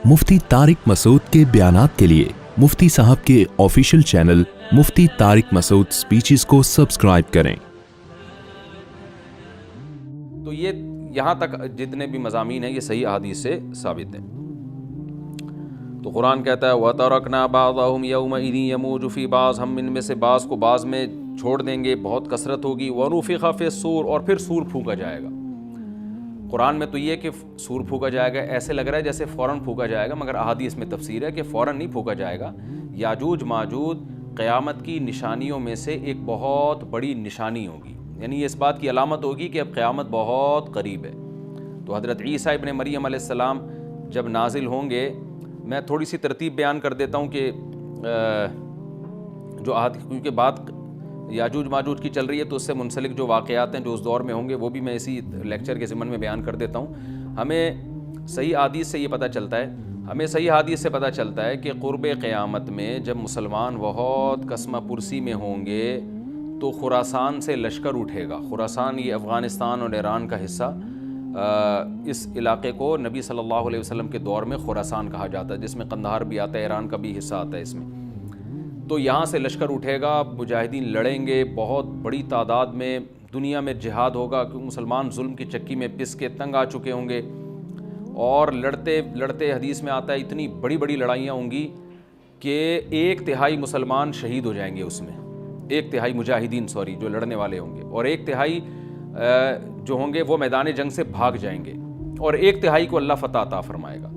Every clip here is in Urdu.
مفتی طارق مسعود کے بیانات کے لیے مفتی صاحب کے آفیشیل چینل مفتی طارق مسعود سپیچز کو سبسکرائب کریں۔ تو یہ یہاں تک جتنے بھی مضامین ہیں یہ صحیح احادیث سے ثابت ہیں۔ تو قرآن کہتا ہے وَتَرَكْنَا بَعْضَهُمْ يَوْمَئِذٍ يَمُوجُ فِي بَعْضٍ، ہم ان میں سے بعض کو بعض میں چھوڑ دیں گے، بہت کثرت ہوگی۔ وَنُفِخَ فِي الصُّورِ، اور پھر سور پھونکا جائے گا۔ قرآن میں تو یہ کہ سور پھونکا جائے گا ایسے لگ رہا ہے جیسے فوراً پھونکا جائے گا، مگر احادیث میں تفسیر ہے کہ فوراً نہیں پھونکا جائے گا۔ یاجوج ماجوج قیامت کی نشانیوں میں سے ایک بہت بڑی نشانی ہوگی، یعنی یہ اس بات کی علامت ہوگی کہ اب قیامت بہت قریب ہے۔ تو حضرت عیسیٰ ابن مریم علیہ السلام جب نازل ہوں گے، میں تھوڑی سی ترتیب بیان کر دیتا ہوں کہ جو کیونکہ بات یاجوج ماجوج کی چل رہی ہے تو اس سے منسلک جو واقعات ہیں جو اس دور میں ہوں گے وہ بھی میں اسی لیکچر کے ضمن میں بیان کر دیتا ہوں۔ ہمیں صحیح حدیث سے یہ پتہ چلتا ہے کہ قرب قیامت میں جب مسلمان بہت قسمہ پرسی میں ہوں گے تو خراسان سے لشکر اٹھے گا۔ خراسان یہ افغانستان اور ایران کا حصہ، اس علاقے کو نبی صلی اللہ علیہ وسلم کے دور میں خراسان کہا جاتا ہے، جس میں قندھار بھی آتا ہے، ایران کا بھی حصہ آتا ہے اس میں۔ تو یہاں سے لشکر اٹھے گا، مجاہدین لڑیں گے، بہت بڑی تعداد میں دنیا میں جہاد ہوگا، کیونکہ مسلمان ظلم کی چکی میں پس کے تنگ آ چکے ہوں گے، اور لڑتے لڑتے حدیث میں آتا ہے اتنی بڑی بڑی لڑائیاں ہوں گی کہ 1/3 مسلمان شہید ہو جائیں گے اس میں، 1/3 مجاہدین جو لڑنے والے ہوں گے، اور 1/3 جو ہوں گے وہ میدان جنگ سے بھاگ جائیں گے، اور 1/3 کو اللہ فتح عطا فرمائے گا۔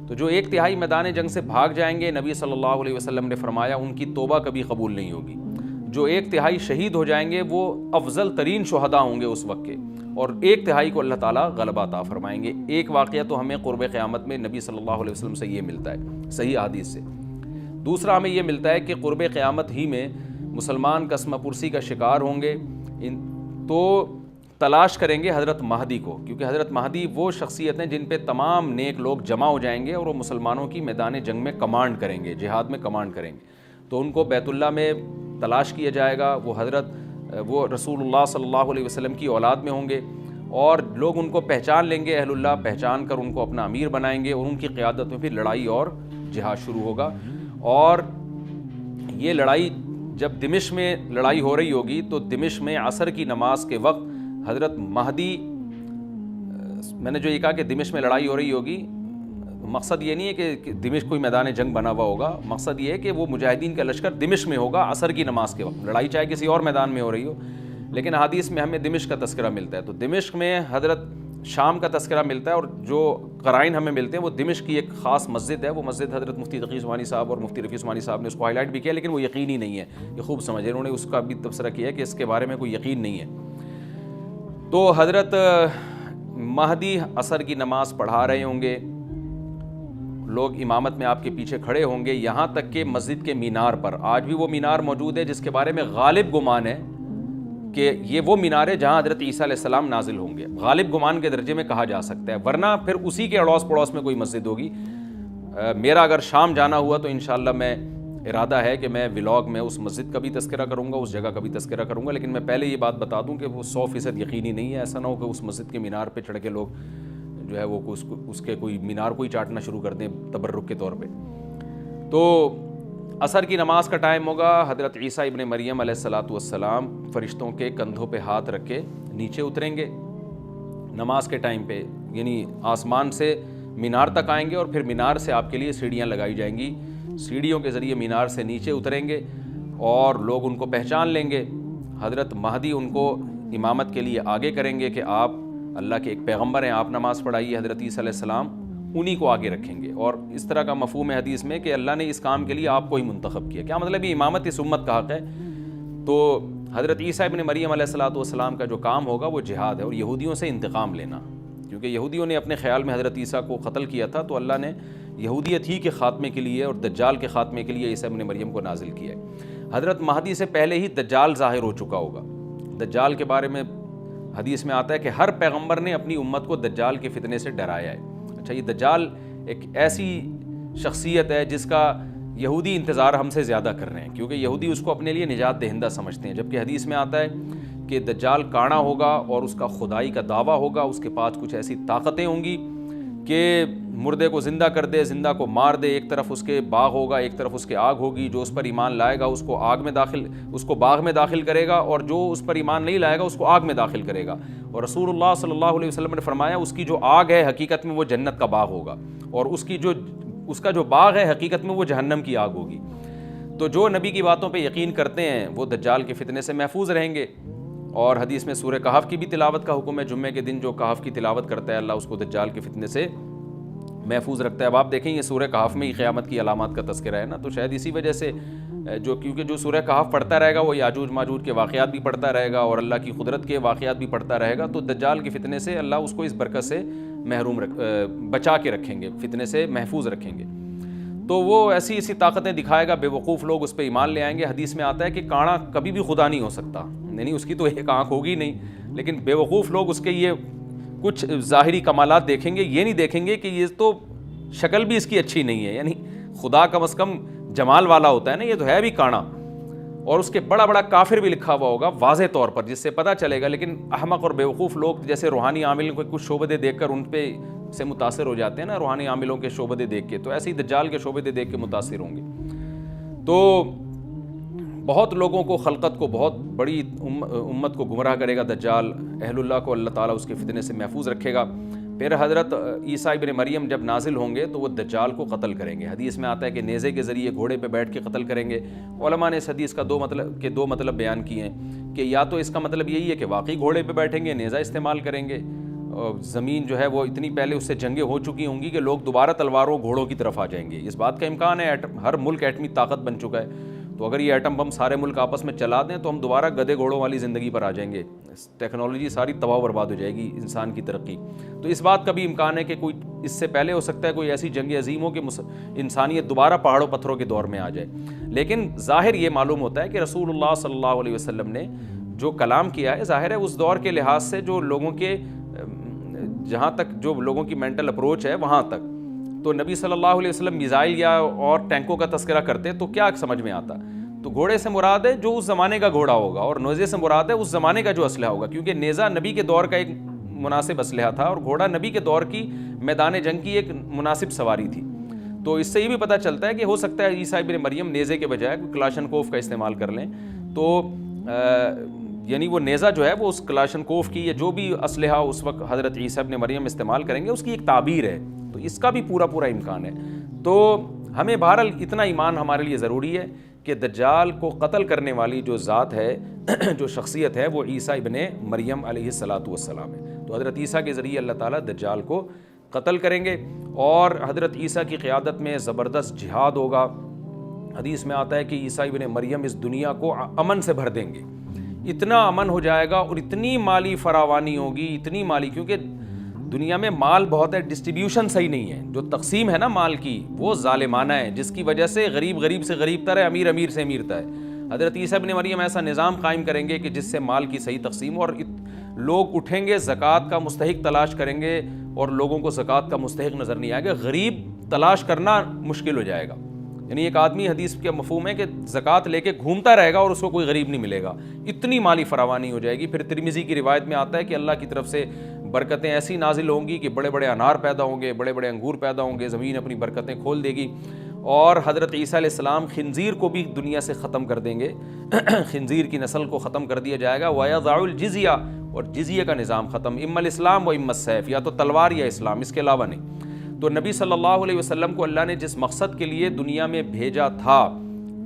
تو جو 1/3 میدان جنگ سے بھاگ جائیں گے، نبی صلی اللہ علیہ وسلم نے فرمایا ان کی توبہ کبھی قبول نہیں ہوگی۔ جو 1/3 شہید ہو جائیں گے وہ افضل ترین شہداء ہوں گے اس وقت کے، اور 1/3 کو اللہ تعالیٰ غلبہ عطا فرمائیں گے۔ ایک واقعہ تو ہمیں قرب قیامت میں نبی صلی اللہ علیہ وسلم سے یہ ملتا ہے صحیح حدیث سے۔ دوسرا ہمیں یہ ملتا ہے کہ قرب قیامت ہی میں مسلمان قسمہ پرسی کا شکار ہوں گے، تو تلاش کریں گے حضرت مہدی کو، کیونکہ حضرت مہدی وہ شخصیت ہیں جن پہ تمام نیک لوگ جمع ہو جائیں گے اور وہ مسلمانوں کی میدان جنگ میں کمانڈ کریں گے، جہاد میں کمانڈ کریں گے۔ تو ان کو بیت اللہ میں تلاش کیا جائے گا، وہ رسول اللہ صلی اللہ علیہ وسلم کی اولاد میں ہوں گے، اور لوگ ان کو پہچان لیں گے، اہل اللہ پہچان کر ان کو اپنا امیر بنائیں گے، اور ان کی قیادت میں پھر لڑائی اور جہاد شروع ہوگا۔ اور یہ لڑائی جب دمشق میں لڑائی ہو رہی ہوگی تو دمشق میں عصر کی نماز کے وقت حضرت مہدی، میں نے جو یہ کہا کہ دمشق میں لڑائی ہو رہی ہوگی، مقصد یہ نہیں ہے کہ دمشق کوئی میدان جنگ بنا ہوا ہوگا، مقصد یہ ہے کہ وہ مجاہدین کا لشکر دمشق میں ہوگا عصر کی نماز کے وقت، لڑائی چاہے کسی اور میدان میں ہو رہی ہو، لیکن حدیث میں ہمیں دمشق کا تذکرہ ملتا ہے۔ تو دمشق میں حضرت شام کا تذکرہ ملتا ہے، اور جو قرائن ہمیں ملتے ہیں وہ دمشق کی ایک خاص مسجد ہے، وہ مسجد حضرت مفتی تقی عثمانی صاحب اور مفتی رفیع عثمانی صاحب نے اس کو ہائی لائٹ بھی کیا، لیکن وہ یقینی نہیں ہے، یہ خوب سمجھے، انہوں نے اس کا بھی تبصرہ کیا ہے کہ اس کے بارے میں کوئی یقین نہیں ہے۔ تو حضرت مہدی عصر کی نماز پڑھا رہے ہوں گے، لوگ امامت میں آپ کے پیچھے کھڑے ہوں گے، یہاں تک کہ مسجد کے مینار پر، آج بھی وہ مینار موجود ہے جس کے بارے میں غالب گمان ہے کہ یہ وہ مینار ہے جہاں حضرت عیسیٰ علیہ السلام نازل ہوں گے، غالب گمان کے درجے میں کہا جا سکتا ہے، ورنہ پھر اسی کے اڑوس پڑوس میں کوئی مسجد ہوگی۔ میرا اگر شام جانا ہوا تو انشاءاللہ میں ارادہ ہے کہ میں ولاگ میں اس مسجد کا بھی تذکرہ کروں گا، اس جگہ کا بھی تذکرہ کروں گا، لیکن میں پہلے یہ بات بتا دوں کہ وہ 100% یقینی نہیں ہے، ایسا نہ ہو کہ اس مسجد کے مینار پہ چڑھ کے لوگ جو ہے وہ اس کے کوئی مینار کو ہی چاٹنا شروع کر دیں تبرک کے طور پہ۔ تو عصر کی نماز کا ٹائم ہوگا، حضرت عیسیٰ ابن مریم علیہ السلام فرشتوں کے کندھوں پہ ہاتھ رکھ کے نیچے اتریں گے نماز کے ٹائم پہ، یعنی آسمان سے مینار تک آئیں گے، اور پھر مینار سے آپ کے لیے سیڑھیاں لگائی جائیں گی، سیڑھیوں کے ذریعے مینار سے نیچے اتریں گے، اور لوگ ان کو پہچان لیں گے۔ حضرت مہدی ان کو امامت کے لیے آگے کریں گے کہ آپ اللہ کے ایک پیغمبر ہیں، آپ نماز پڑھائیے، حضرت عیسیٰ علیہ السلام انہی کو آگے رکھیں گے، اور اس طرح کا مفہوم ہے حدیث میں کہ اللہ نے اس کام کے لیے آپ کو ہی منتخب کیا۔ کیا مطلب یہ امامت اس امت کا حق ہے؟ تو حضرت عیسیٰ ابن مریم علیہ السلام کا جو کام ہوگا وہ جہاد ہے، اور یہودیوں سے انتقام لینا، کیونکہ یہودیوں نے اپنے خیال میں حضرت عیسیٰ کو قتل کیا تھا، تو اللہ نے یہودیت ہی کے خاتمے کے لیے اور دجال کے خاتمے کے لیے عیسیٰ ابن مریم کو نازل کیا ہے۔ حضرت مہدی سے پہلے ہی دجال ظاہر ہو چکا ہوگا۔ دجال کے بارے میں حدیث میں آتا ہے کہ ہر پیغمبر نے اپنی امت کو دجال کے فتنے سے ڈرایا ہے۔ اچھا، یہ دجال ایک ایسی شخصیت ہے جس کا یہودی انتظار ہم سے زیادہ کر رہے ہیں، کیونکہ یہودی اس کو اپنے لیے نجات دہندہ سمجھتے ہیں، جبکہ حدیث میں آتا ہے کہ دجال کانا ہوگا اور اس کا خدائی کا دعویٰ ہوگا، اس کے پاس کچھ ایسی طاقتیں ہوں گی کہ مردے کو زندہ کر دے، زندہ کو مار دے، ایک طرف اس کے باغ ہوگا، ایک طرف اس کے آگ ہوگی، جو اس پر ایمان لائے گا اس کو باغ میں داخل کرے گا، اور جو اس پر ایمان نہیں لائے گا اس کو آگ میں داخل کرے گا۔ اور رسول اللہ صلی اللہ علیہ وسلم نے فرمایا اس کی جو آگ ہے حقیقت میں وہ جنت کا باغ ہوگا، اور اس کا جو باغ ہے حقیقت میں وہ جہنم کی آگ ہوگی۔ تو جو نبی کی باتوں پہ یقین کرتے ہیں وہ دجال کے فتنے سے محفوظ رہیں گے۔ اور حدیث میں سورہ کہف کی بھی تلاوت کا حکم ہے، جمعے کے دن جو کہف کی تلاوت کرتا ہے اللہ اس کو دجال کے فتنے سے محفوظ رکھتا ہے۔ اب آپ دیکھیں یہ سورہ کہف میں ہی قیامت کی علامات کا تذکرہ ہے نا، تو شاید اسی وجہ سے کیونکہ جو سورہ کہف پڑھتا رہے گا وہ یاجوج ماجوج کے واقعات بھی پڑھتا رہے گا اور اللہ کی قدرت کے واقعات بھی پڑھتا رہے گا، تو دجال کے فتنے سے اللہ اس کو اس برکت سے بچا کے رکھیں گے، فتنے سے محفوظ رکھیں گے۔ تو وہ ایسی طاقتیں دکھائے گا، بے وقوف لوگ اس پہ ایمان لے آئیں گے۔ حدیث میں آتا ہے کہ کاڑا کبھی بھی خدا نہیں ہو سکتا، یعنی اس کی تو ایک آنکھ ہوگی نہیں، لیکن بے وقوف لوگ اس کے یہ کچھ ظاہری کمالات دیکھیں گے، یہ نہیں دیکھیں گے کہ یہ تو شکل بھی اس کی اچھی نہیں ہے، یعنی خدا کم از کم جمال والا ہوتا ہے نا، یہ تو ہے بھی کانا، اور اس کے بڑا بڑا کافر بھی لکھا ہوا ہوگا واضح طور پر، جس سے پتہ چلے گا۔ لیکن احمق اور بیوقوف لوگ جیسے روحانی عامل کو کچھ شعبدے دیکھ کر ان پہ سے متاثر ہو جاتے ہیں نا، روحانی عاملوں کے شعبدے دیکھ کے، تو ایسے ہی دجال کے شعبدے دیکھ کے متاثر ہوں گے۔ تو بہت لوگوں کو، خلقت کو، بہت بڑی امت کو گمراہ کرے گا دجال، اہل اللہ کو اللہ تعالیٰ اس کے فتنے سے محفوظ رکھے گا۔ پھر حضرت عیسیٰ ابن مریم جب نازل ہوں گے تو وہ دجال کو قتل کریں گے۔ حدیث میں آتا ہے کہ نیزے کے ذریعے گھوڑے پہ بیٹھ کے قتل کریں گے۔ علماء نے اس حدیث کا دو مطلب بیان کیے ہیں کہ یا تو اس کا مطلب یہی ہے کہ واقعی گھوڑے پہ بیٹھیں گے، نیزہ استعمال کریں گے، زمین جو ہے وہ اتنی پہلے اس سے جنگیں ہو چکی ہوں گی کہ لوگ دوبارہ تلواروں گھوڑوں کی طرف آ جائیں گے۔ اس بات کا امکان ہے، ہر ملک ایٹمی طاقت بن چکا ہے، تو اگر یہ ایٹم بم سارے ملک آپس میں چلا دیں تو ہم دوبارہ گدھے گھوڑوں والی زندگی پر آ جائیں گے، ٹیکنالوجی ساری تباہ و برباد ہو جائے گی، انسان کی ترقی۔ تو اس بات کا بھی امکان ہے کہ کوئی اس سے پہلے ہو سکتا ہے کوئی ایسی جنگ عظیم ہو کہ انسانیت دوبارہ پہاڑوں پتھروں کے دور میں آ جائے۔ لیکن ظاہر یہ معلوم ہوتا ہے کہ رسول اللہ صلی اللہ علیہ وسلم نے جو کلام کیا ہے، ظاہر ہے اس دور کے لحاظ سے جو لوگوں کے جہاں تک جو لوگوں کی مینٹل اپروچ ہے وہاں تک، تو نبی صلی اللہ علیہ وسلم میزائل یا اور ٹینکوں کا تذکرہ کرتے تو کیا سمجھ میں آتا؟ تو گھوڑے سے مراد ہے جو اس زمانے کا گھوڑا ہوگا، اور نیزے سے مراد ہے اس زمانے کا جو اسلحہ ہوگا، کیونکہ نیزہ نبی کے دور کا ایک مناسب اسلحہ تھا اور گھوڑا نبی کے دور کی میدان جنگ کی ایک مناسب سواری تھی۔ تو اس سے یہ بھی پتہ چلتا ہے کہ ہو سکتا ہے عیسیٰ ابن مریم نیزے کے بجائے کلاشنکوف کا استعمال کر لیں، تو یعنی وہ نیزہ جو ہے وہ اس کلاشنکوف کی یا جو بھی اسلحہ اس وقت حضرت عیسیٰ ابن مریم استعمال کریں گے اس کی ایک تعبیر ہے، تو اس کا بھی پورا امکان ہے۔ تو ہمیں بہرحال اتنا ایمان ہمارے لیے ضروری ہے کہ دجال کو قتل کرنے والی جو ذات ہے، جو شخصیت ہے، وہ عیسیٰ ابن مریم علیہ السلام ہے۔ تو حضرت عیسیٰ کے ذریعے اللہ تعالیٰ دجال کو قتل کریں گے، اور حضرت عیسیٰ کی قیادت میں زبردست جہاد ہوگا۔ حدیث میں آتا ہے کہ عیسیٰ ابن مریم اس دنیا کو امن سے بھر دیں گے، اتنا امن ہو جائے گا اور اتنی مالی فراوانی ہوگی، اتنی مالی، کیونکہ دنیا میں مال بہت ہے، ڈسٹریبیوشن صحیح نہیں ہے، جو تقسیم ہے نا مال کی وہ ظالمانہ ہے، جس کی وجہ سے غریب سے غریب تر ہے، امیر سے امیر تر ہے۔ حضرت عیسیٰ ابن مریم ایسا نظام قائم کریں گے کہ جس سے مال کی صحیح تقسیم، اور لوگ اٹھیں گے زکوٰۃ کا مستحق تلاش کریں گے اور لوگوں کو زکوٰۃ کا مستحق نظر نہیں آئے گا، غریب تلاش کرنا مشکل ہو جائے گا۔ یعنی ایک آدمی، حدیث کا مفہوم ہے کہ زکوٰۃ لے کے گھومتا رہے گا اور اس کو کوئی غریب نہیں ملے گا، اتنی مالی فراوانی ہو جائے گی۔ پھر ترمذی کی روایت میں آتا ہے کہ اللہ کی طرف سے برکتیں ایسی نازل ہوں گی کہ بڑے بڑے انار پیدا ہوں گے، بڑے بڑے انگور پیدا ہوں گے، زمین اپنی برکتیں کھول دے گی، اور حضرت عیسیٰ علیہ السلام خنزیر کو بھی دنیا سے ختم کر دیں گے، خنزیر کی نسل کو ختم کر دیا جائے گا، وَيَضَعُ الْجِزْيَةَ، اور جزیہ کا نظام ختم، اما الاسلام و اما السیف، یا تو تلوار یا اسلام، اس کے علاوہ نہیں۔ تو نبی صلی اللہ علیہ وسلم کو اللہ نے جس مقصد کے لیے دنیا میں بھیجا تھا،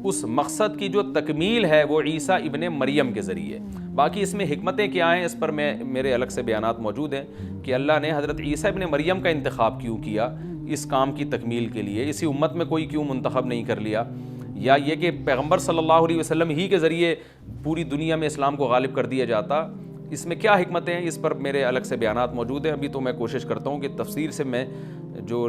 اس مقصد کی جو تکمیل ہے وہ عیسیٰ ابن مریم کے ذریعے۔ باقی اس میں حکمتیں کیا ہیں اس پر میرے الگ سے بیانات موجود ہیں کہ اللہ نے حضرت عیسیٰ ابن مریم کا انتخاب کیوں کیا اس کام کی تکمیل کے لیے، اسی امت میں کوئی کیوں منتخب نہیں کر لیا، یا یہ کہ پیغمبر صلی اللہ علیہ وسلم ہی کے ذریعے پوری دنیا میں اسلام کو غالب کر دیا جاتا، اس میں کیا حکمتیں ہیں، اس پر میرے الگ سے بیانات موجود ہیں۔ ابھی تو میں کوشش کرتا ہوں کہ تفسیر سے میں جو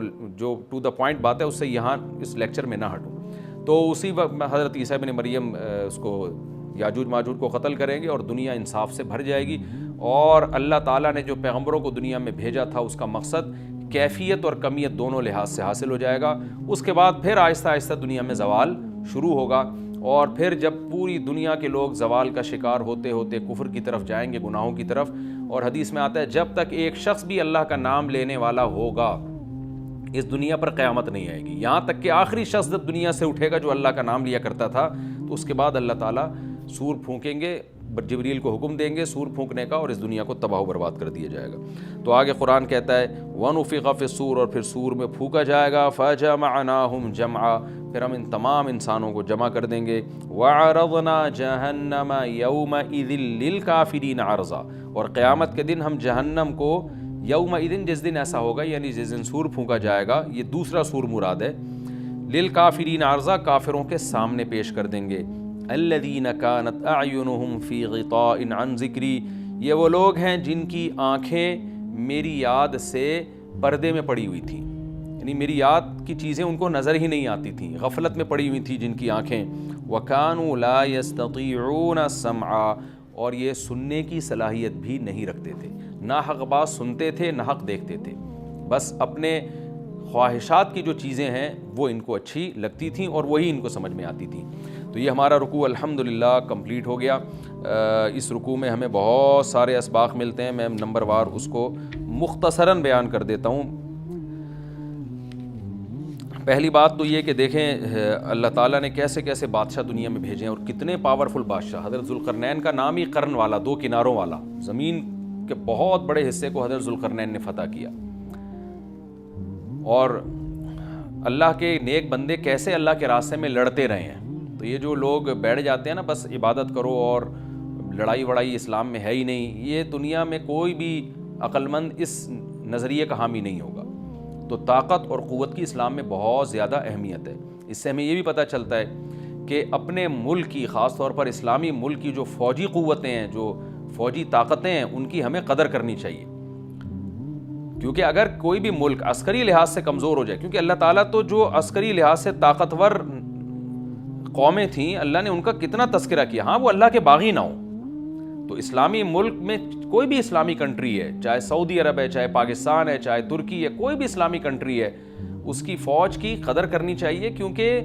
ٹو دا پوائنٹ بات ہے اس سے یہاں اس لیکچر میں نہ ہٹوں۔ تو اسی وقت حضرت عیسیٰ ابن مریم اس کو یاجوج ماجوج کو قتل کریں گے اور دنیا انصاف سے بھر جائے گی، اور اللہ تعالیٰ نے جو پیغمبروں کو دنیا میں بھیجا تھا اس کا مقصد کیفیت اور کمیت دونوں لحاظ سے حاصل ہو جائے گا۔ اس کے بعد پھر آہستہ آہستہ دنیا میں زوال شروع ہوگا، اور پھر جب پوری دنیا کے لوگ زوال کا شکار ہوتے ہوتے کفر کی طرف جائیں گے، گناہوں کی طرف، اور حدیث میں آتا ہے جب تک ایک شخص بھی اللہ کا نام لینے والا ہوگا اس دنیا پر قیامت نہیں آئے گی، یہاں تک کہ آخری شخص جب دنیا سے اٹھے گا جو اللہ کا نام لیا کرتا تھا، تو اس کے بعد اللہ تعالیٰ سور پھونکیں گے، جبریل کو حکم دیں گے سور پھونکنے کا، اور اس دنیا کو تباہ و برباد کر دیا جائے گا۔ تو آگے قرآن کہتا ہے وَنُفِخَ فِي الصُّورِ، اور پھر سور میں پھونکا جائے گا، فَجَمَعْنَاهُمْ جَمْعًا، پھر ہم ان تمام انسانوں کو جمع کر دیں گے، وَعَرَضْنَا جَهَنَّمَ يَوْمَئِذٍ لِّلْكَافِرِينَ عَرْضًا، اور قیامت کے دن ہم جہنم کو یومئذ، جس دن ایسا ہوگا یعنی جس دن سور پھونکا جائے گا، یہ دوسرا سور مراد ہے، للکافرین عرضا، کافروں کے سامنے پیش کر دیں گے، الذین کانت اعینہم فی غطاء عن ذکری، یہ وہ لوگ ہیں جن کی آنکھیں میری یاد سے پردے میں پڑی ہوئی تھیں، یعنی میری یاد کی چیزیں ان کو نظر ہی نہیں آتی تھیں، غفلت میں پڑی ہوئی تھی جن کی آنکھیں، وکانوا لا یستطیعون السمع، اور یہ سننے کی صلاحیت بھی نہیں رکھتے تھے، نہ حق بات سنتے تھے نہ حق دیکھتے تھے، بس اپنے خواہشات کی جو چیزیں ہیں وہ ان کو اچھی لگتی تھیں اور وہی ان کو سمجھ میں آتی تھیں۔ تو یہ ہمارا رکوع الحمدللہ کمپلیٹ ہو گیا۔ اس رکوع میں ہمیں بہت سارے اسباق ملتے ہیں، میں نمبر وار اس کو مختصراً بیان کر دیتا ہوں۔ پہلی بات تو یہ کہ دیکھیں اللہ تعالیٰ نے کیسے کیسے بادشاہ دنیا میں بھیجے ہیں اور کتنے پاورفل بادشاہ۔ حضرت ذوالقرنین کا نام ہی قرن والا، دو کناروں والا، زمین کے بہت بڑے حصے کو حضرت ذوالقرنین نے فتح کیا، اور اللہ کے نیک بندے کیسے اللہ کے راستے میں لڑتے رہے ہیں۔ تو یہ جو لوگ بیٹھ جاتے ہیں نا بس عبادت کرو اور لڑائی وڑائی اسلام میں ہے ہی نہیں، یہ دنیا میں کوئی بھی عقل مند اس نظریے کا حامی نہیں ہوگا۔ تو طاقت اور قوت کی اسلام میں بہت زیادہ اہمیت ہے۔ اس سے ہمیں یہ بھی پتہ چلتا ہے کہ اپنے ملک کی، خاص طور پر اسلامی ملک کی جو فوجی قوتیں ہیں، جو فوجی طاقتیں ہیں، ان کی ہمیں قدر کرنی چاہیے، کیونکہ اگر کوئی بھی ملک عسکری لحاظ سے کمزور ہو جائے، کیونکہ اللہ تعالیٰ تو جو عسکری لحاظ سے طاقتور قومیں تھیں اللہ نے ان کا کتنا تذکرہ کیا، ہاں وہ اللہ کے باغی نہ ہوں۔ تو اسلامی ملک میں کوئی بھی اسلامی کنٹری ہے، چاہے سعودی عرب ہے، چاہے پاکستان ہے، چاہے ترکی ہے، کوئی بھی اسلامی کنٹری ہے، اس کی فوج کی قدر کرنی چاہیے، کیونکہ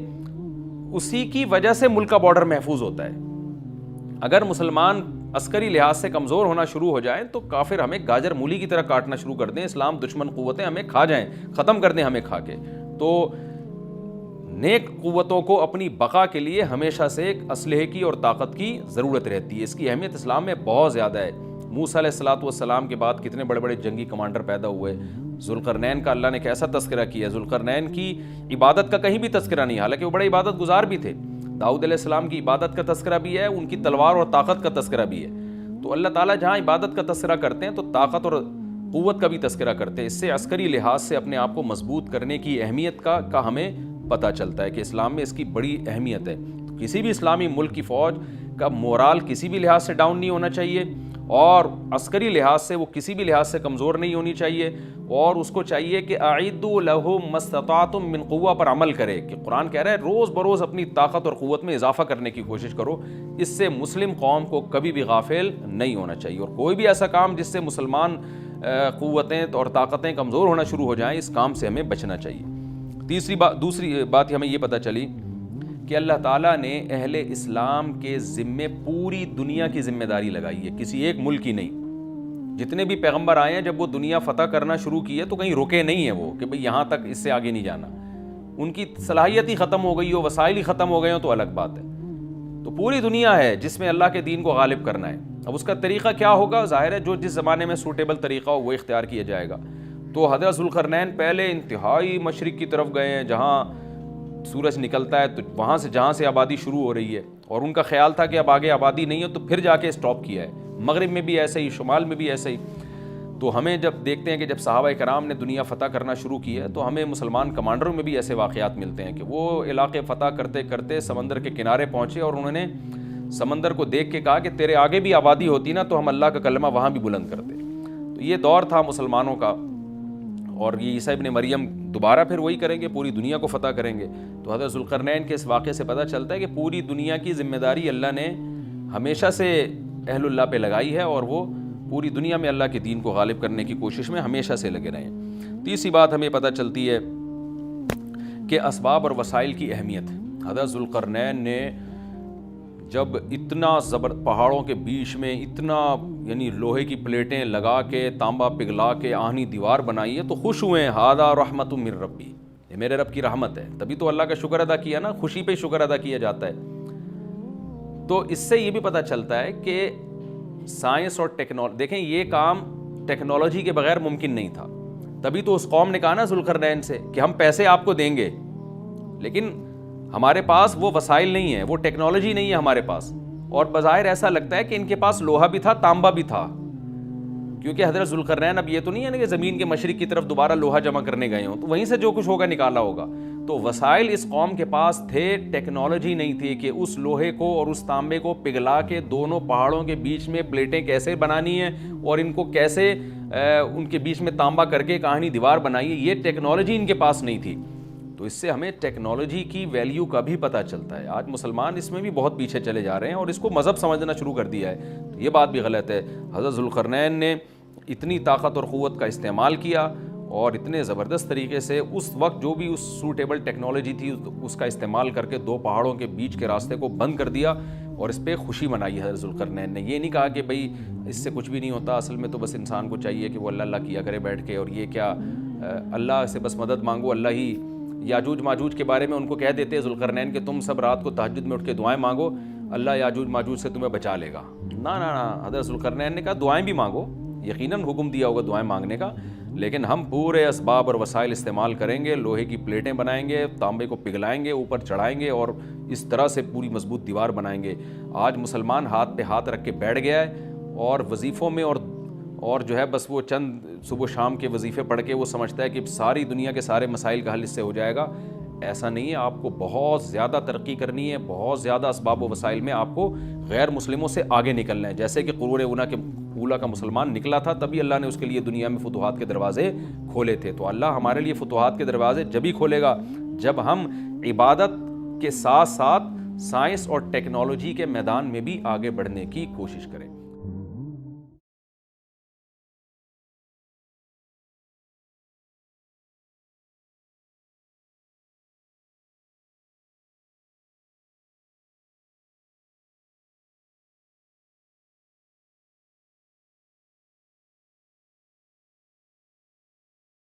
اسی کی وجہ سے ملک کا بارڈر محفوظ ہوتا ہے۔ اگر مسلمان عسکری لحاظ سے کمزور ہونا شروع ہو جائیں تو کافر ہمیں گاجر مولی کی طرح کاٹنا شروع کر دیں، اسلام دشمن قوتیں ہمیں کھا جائیں، ختم کر دیں ہمیں کھا کے۔ تو نیک قوتوں کو اپنی بقا کے لیے ہمیشہ سے ایک اسلحے کی اور طاقت کی ضرورت رہتی ہے، اس کی اہمیت اسلام میں بہت زیادہ ہے۔ موسیٰ علیہ السلام کے بعد کتنے بڑے بڑے جنگی کمانڈر پیدا ہوئے، ذوالقرنین کا اللہ نے کیسا تذکرہ کیا، ذوالقرنین کی عبادت کا کہیں بھی تذکرہ نہیں، حالانکہ وہ بڑے عبادت گزار بھی تھے۔ داؤد علیہ السلام کی عبادت کا تذکرہ بھی ہے، ان کی تلوار اور طاقت کا تذکرہ بھی ہے۔ تو اللہ تعالیٰ جہاں عبادت کا تذکرہ کرتے ہیں تو طاقت اور قوت کا بھی تذکرہ کرتے ہیں، اس سے عسکری لحاظ سے اپنے آپ کو مضبوط کرنے کی اہمیت کا ہمیں پتہ چلتا ہے کہ اسلام میں اس کی بڑی اہمیت ہے۔ کسی بھی اسلامی ملک کی فوج کا مورال کسی بھی لحاظ سے ڈاؤن نہیں ہونا چاہیے، اور عسکری لحاظ سے وہ کسی بھی لحاظ سے کمزور نہیں ہونی چاہیے، اور اس کو چاہیے کہ اعدوا لهم ما استطعتم من قوہ پر عمل کرے، کہ قرآن کہہ رہا ہے روز بروز اپنی طاقت اور قوت میں اضافہ کرنے کی کوشش کرو۔ اس سے مسلم قوم کو کبھی بھی غافل نہیں ہونا چاہیے، اور کوئی بھی ایسا کام جس سے مسلمان قوتیں اور طاقتیں کمزور ہونا شروع ہو جائیں، اس کام سے ہمیں بچنا چاہیے۔ دوسری بات ہمیں یہ پتہ چلی کہ اللہ تعالیٰ نے اہل اسلام کے ذمے پوری دنیا کی ذمہ داری لگائی ہے، کسی ایک ملک کی نہیں۔ جتنے بھی پیغمبر آئے ہیں جب وہ دنیا فتح کرنا شروع کی ہے تو کہیں رکے نہیں ہیں وہ کہ بھئی یہاں تک، اس سے آگے نہیں جانا۔ ان کی صلاحیت ہی ختم ہو گئی ہو، وسائل ہی ختم ہو گئے ہوں تو الگ بات ہے۔ تو پوری دنیا ہے جس میں اللہ کے دین کو غالب کرنا ہے۔ اب اس کا طریقہ کیا ہوگا؟ ظاہر ہے جو جس زمانے میں سوٹیبل طریقہ ہو وہ اختیار کیا جائے گا۔ تو حضرت ذوالقرنین پہلے انتہائی مشرق کی طرف گئے ہیں، جہاں سورج نکلتا ہے تو وہاں سے جہاں سے آبادی شروع ہو رہی ہے، اور ان کا خیال تھا کہ اب آگے آبادی نہیں ہے تو پھر جا کے اسٹاپ کیا ہے۔ مغرب میں بھی ایسے ہی، شمال میں بھی ایسے ہی۔ تو ہمیں جب دیکھتے ہیں کہ جب صحابہ کرام نے دنیا فتح کرنا شروع کی ہے تو ہمیں مسلمان کمانڈروں میں بھی ایسے واقعات ملتے ہیں کہ وہ علاقے فتح کرتے کرتے سمندر کے کنارے پہنچے اور انہوں نے سمندر کو دیکھ کے کہا کہ تیرے آگے بھی آبادی ہوتی نا تو ہم اللہ کا کلمہ وہاں بھی بلند کرتے۔ تو یہ دور تھا مسلمانوں کا، اور یہ عیسیٰ ابن مریم دوبارہ پھر وہی کریں گے، پوری دنیا کو فتح کریں گے۔ تو حضرت ذوالقرنین کے اس واقعے سے پتہ چلتا ہے کہ پوری دنیا کی ذمہ داری اللہ نے ہمیشہ سے اہل اللہ پہ لگائی ہے، اور وہ پوری دنیا میں اللہ کے دین کو غالب کرنے کی کوشش میں ہمیشہ سے لگے رہے ہیں۔ تیسری بات ہمیں پتہ چلتی ہے کہ اسباب اور وسائل کی اہمیت۔ حضرت ذوالقرنین نے جب اتنا پہاڑوں کے بیچ میں اتنا یعنی لوہے کی پلیٹیں لگا کے تانبا پگھلا کے آہنی دیوار بنائی ہے تو خوش ہوئے ہیں، ہاذا رحمت من ربی، یہ میرے رب کی رحمت ہے. تبھی تو اللہ کا شکر ادا کیا نا، خوشی پہ شکر ادا کیا جاتا ہے. تو اس سے یہ بھی پتہ چلتا ہے کہ سائنس اور ٹیکنالوجی، دیکھیں یہ کام ٹیکنالوجی کے بغیر ممکن نہیں تھا. تبھی تو اس قوم نے کہا نا ذوالقرنین سے کہ ہم پیسے آپ کو دیں گے، لیکن ہمارے پاس وہ وسائل نہیں ہیں، وہ ٹیکنالوجی نہیں ہے ہمارے پاس. اور بظاہر ایسا لگتا ہے کہ ان کے پاس لوہا بھی تھا، تانبا بھی تھا، کیونکہ حضرت ذوالقرنین اب یہ تو نہیں ہے نا کہ زمین کے مشرق کی طرف دوبارہ لوہا جمع کرنے گئے ہوں، تو وہیں سے جو کچھ ہوگا نکالا ہوگا. تو وسائل اس قوم کے پاس تھے، ٹیکنالوجی نہیں تھی کہ اس لوہے کو اور اس تانبے کو پگھلا کے دونوں پہاڑوں کے بیچ میں پلیٹیں کیسے بنانی ہیں اور ان کو کیسے ان کے بیچ میں تانبا کر کے کہانی دیوار بنائی ہے، یہ ٹیکنالوجی ان کے پاس نہیں تھی. تو اس سے ہمیں ٹیکنالوجی کی ویلیو کا بھی پتہ چلتا ہے. آج مسلمان اس میں بھی بہت پیچھے چلے جا رہے ہیں اور اس کو مذہب سمجھنا شروع کر دیا ہے. تو یہ بات بھی غلط ہے. حضرت ذوالقرنین نے اتنی طاقت اور قوت کا استعمال کیا اور اتنے زبردست طریقے سے اس وقت جو بھی اس سوٹیبل ٹیکنالوجی تھی اس کا استعمال کر کے دو پہاڑوں کے بیچ کے راستے کو بند کر دیا اور اس پہ خوشی منائی حضرت ذوالقرنین نے. یہ نہیں کہا کہ بھئی اس سے کچھ بھی نہیں ہوتا، اصل میں تو بس انسان کو چاہیے کہ وہ اللہ اللہ کیا کرے بیٹھ کے، اور یہ کیا اللہ سے بس مدد مانگو، اللہ ہی. یاجوج ماجوج کے بارے میں ان کو کہہ دیتے ہیں ذوالقرنین کہ تم سب رات کو تہجد میں اٹھ کے دعائیں مانگو، اللہ یاجوج ماجوج سے تمہیں بچا لے گا. نہ نہ نہ، حضرت ذوالقرنین نے کہا دعائیں بھی مانگو، یقیناً حکم دیا ہوگا دعائیں مانگنے کا، لیکن ہم پورے اسباب اور وسائل استعمال کریں گے، لوہے کی پلیٹیں بنائیں گے، تانبے کو پگھلائیں گے، اوپر چڑھائیں گے اور اس طرح سے پوری مضبوط دیوار بنائیں گے. آج مسلمان ہاتھ پہ ہاتھ رکھ کے بیٹھ گیا ہے اور وظیفوں میں اور جو ہے بس وہ چند صبح شام کے وظیفے پڑھ کے وہ سمجھتا ہے کہ ساری دنیا کے سارے مسائل کا حل اس سے ہو جائے گا. ایسا نہیں ہے. آپ کو بہت زیادہ ترقی کرنی ہے، بہت زیادہ اسباب و وسائل میں آپ کو غیر مسلموں سے آگے نکلنا ہے. جیسے کہ قرون اولیٰ کا مسلمان نکلا تھا، تبھی اللہ نے اس کے لیے دنیا میں فتوحات کے دروازے کھولے تھے. تو اللہ ہمارے لیے فتوحات کے دروازے جبھی کھولے گا جب ہم عبادت کے ساتھ ساتھ سائنس اور ٹیکنالوجی کے میدان میں بھی آگے بڑھنے کی کوشش کریں.